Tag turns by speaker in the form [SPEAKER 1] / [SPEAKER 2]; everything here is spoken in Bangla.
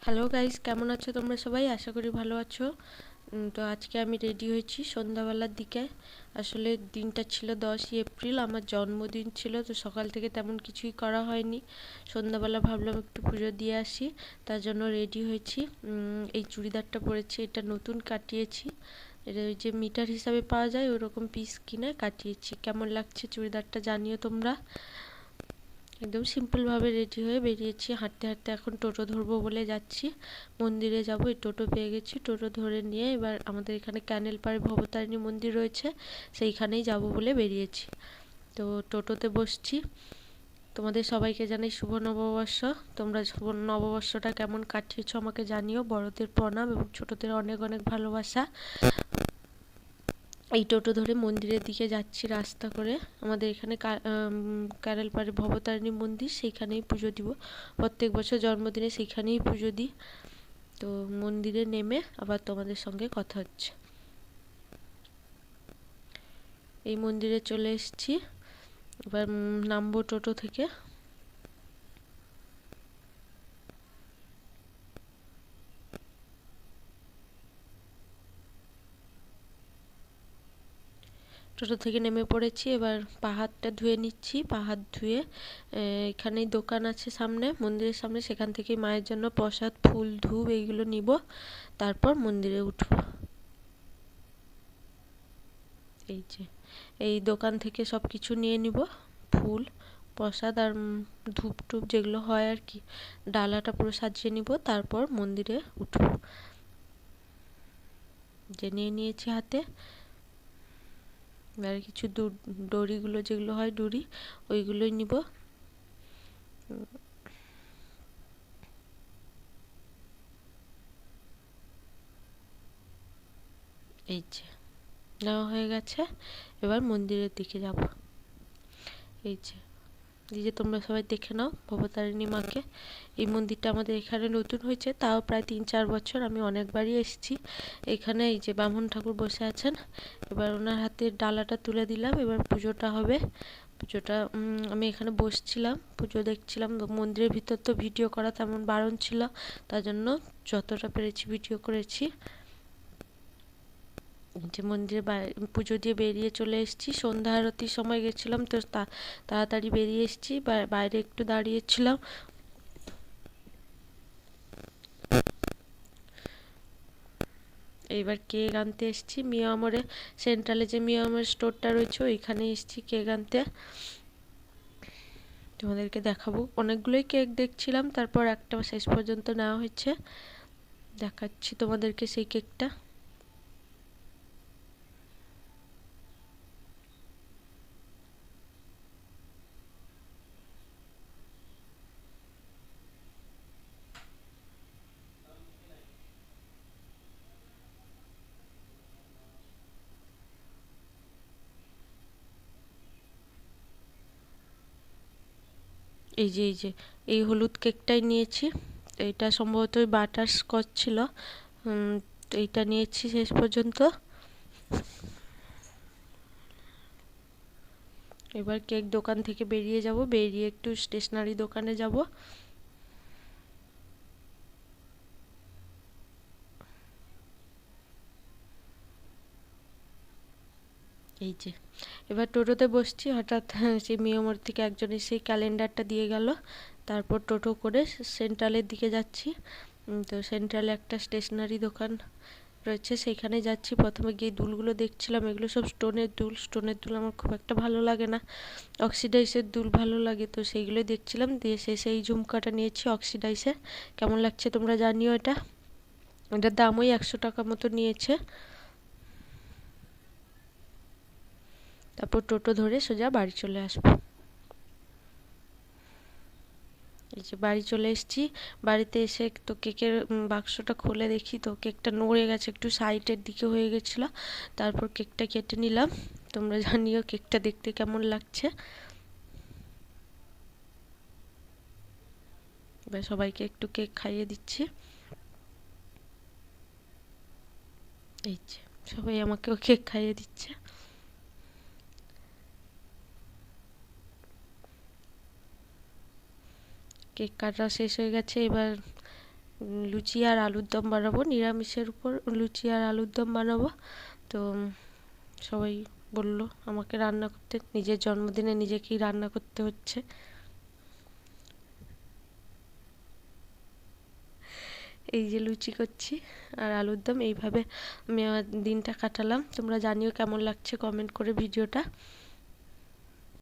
[SPEAKER 1] হ্যালো গাইস, কেমন আছো তোমরা সবাই? আশা করি ভালো আছো। তো আজকে আমি রেডি হয়েছি সন্ধ্যাবেলার দিকে। আসলে দিনটা ছিল 10ই এপ্রিল, আমার জন্মদিন ছিল। তো সকাল থেকে তেমন কিছুই করা হয়নি। সন্ধ্যাবেলা ভাবলাম একটু পুজো দিয়ে আসি, তার জন্য রেডি হয়েছি। এই চুড়িদারটা পরেছি, এটা নতুন কাটিয়েছি। এটা ওই যে মিটার হিসাবে পাওয়া যায় ওরকম পিস কিনে কাটিয়েছি। কেমন লাগছে চুড়িদারটা জানিও তোমরা। একদম সিম্পলভাবে রেডি হয়ে বেরিয়েছি। হাঁটতে হাঁটতে এখন টোটো ধরবো বলে যাচ্ছি, মন্দিরে যাব। এই টোটো পেয়ে গেছি, টোটো ধরে নিয়ে এবার আমাদের এখানে ক্যানেল পাড়ে ভবতারিণী মন্দির রয়েছে, সেইখানেই যাব বলে বেরিয়েছি। তো টোটোতে বসছি। তোমাদের সবাইকে জানাই শুভ নববর্ষ। তোমরা শুভ নববর্ষটা কেমন কাটিয়েছো আমাকে জানিও। বড়দের প্রণাম এবং ছোটদের অনেক অনেক ভালোবাসা। এই টোটো ধরে মন্দিরের দিকে যাচ্ছি রাস্তা করে। আমাদের এখানে ক্যানেলপাড়ে ভবতারিণী মন্দির, সেইখানেই পুজো দিব। প্রত্যেক বছর জন্মদিনে সেইখানেই পুজো দিই। তো মন্দিরে নেমে আবার তোমাদের সঙ্গে কথা হচ্ছে। এই মন্দিরে চলে এসেছি, এবার নামবো টোটো থেকে। টোটো থেকে নেমে পড়েছি, এবার পা হাতটা ধুয়ে নিচ্ছি। পা হাত ধুয়ে এখানেই দোকান আছে সামনে, মন্দিরের সামনে, সেখান থেকে মায়ের জন্য প্রসাদ, ফুল, ধূপ এইগুলো নিব, তারপর মন্দিরে উঠব। এই যে এই দোকান থেকে সব কিছু নিয়ে নিব, ফুল, প্রসাদ আর ধূপ টুপ যেগুলো হয় আর কি। ডালাটা পুরো সাজিয়ে নিব, তারপর মন্দিরে উঠব। যে নিয়ে নিয়েছি হাতে। আর কিছু দড়িগুলো যেগুলো হয় ডুরি, ওইগুলোই নিব। এই যে নেওয়া হয়ে গেছে, এবার মন্দিরের দিকে যাব। এই যে এই যে তোমরা সবাই দেখে নাও ভবতারিণী মাকে। এই মন্দিরটা আমাদের এখানে নতুন হয়েছে, তাও প্রায় 3-4 বছর। আমি অনেকবারই এসেছি এখানে। এই যে বামুন ঠাকুর বসে আছেন, এবার ওনার হাতে ডালাটা তুলে দিলাম, এবার পুজোটা হবে। পুজোটা আমি এখানে বসছিলাম, পুজো দেখছিলাম। মন্দিরের ভিতর তো ভিডিও করা তেমন বারণ ছিল, তার জন্য যতটা পেরেছি ভিডিও করেছি। যে মন্দিরে পুজো দিয়ে বেরিয়ে চলে এসেছি। সন্ধ্যা আরতির সময় গেছিলাম, তো তাড়াতাড়ি বেরিয়ে এসেছি। বাইরে একটু দাঁড়িয়েছিলাম। এইবার কেক আনতে এসেছি মিয়ামরে, সেন্ট্রালে যে মিয়ামর স্টোরটা রয়েছে ওইখানে এসেছি কেক আনতে। তোমাদেরকে দেখাবো। অনেকগুলোই কেক দেখছিলাম, তারপর একটা শেষ পর্যন্ত নেওয়া হয়েছে, দেখাচ্ছি তোমাদেরকে সেই কেকটা। এই যে এই হলুদ কেকটাই নিয়েছি। এইটা সম্ভবত ওই বাটার স্কচ ছিল। তো এইটা নিয়েছি শেষ পর্যন্ত। এবার কেক দোকান থেকে বেরিয়ে যাব, বেরিয়ে একটু স্টেশনারি দোকানে যাব। এই যে এবার টোটোতে বসছি, হঠাৎ সেই মিয়ামর থেকে একজন এসে ক্যালেন্ডারটা দিয়ে গেল। তারপর টোটো করে সেন্ট্রালের দিকে যাচ্ছি। তো সেন্ট্রালে একটা স্টেশনারি দোকান রয়েছে, সেইখানে যাচ্ছি। প্রথমে গিয়ে দুলগুলো দেখছিলাম, এগুলো সব স্টোনের দুল। স্টোনের দুল আমার খুব একটা ভালো লাগে না, অক্সিডাইসের দুল ভালো লাগে। তো সেইগুলোই দেখছিলাম, দিয়ে শেষে এই ঝুমকাটা নিয়েছি অক্সিডাইসের। কেমন লাগছে তোমরা জানিও। এটার দাম ওই 100 টাকা মতো নিয়েছে। তারপর টোটো ধরে সোজা বাড়ি চলে আসবো। এই যে বাড়ি চলে এসেছি। বাড়িতে এসে তো কেকের বাক্সটা খুলে দেখি, তো কেকটা নড়ে গেছে, একটু সাইডের দিকে হয়ে গেছিল। তারপর কেকটা কেটে নিলাম। তোমরা জানিও কেকটা দেখতে কেমন লাগছে। এবার সবাইকে একটু কেক খাইয়ে দিচ্ছি। এই যে সবাই আমাকেও কেক খাইয়ে দিচ্ছে। কেক কাটা শেষ হয়ে গেছে, এবার লুচি আর আলুর দম বানাবো, নিরামিষের উপর লুচি আর আলুর দম বানাবো। তো সবাই বলল আমাকে রান্না করতে, নিজের জন্মদিনে নিজেকেই রান্না করতে হচ্ছে। এই যে লুচি করছি আর আলুর দম, এইভাবে আমি আমার দিনটা কাটালাম। তোমরা জানিও কেমন লাগছে কমেন্ট করে ভিডিওটা।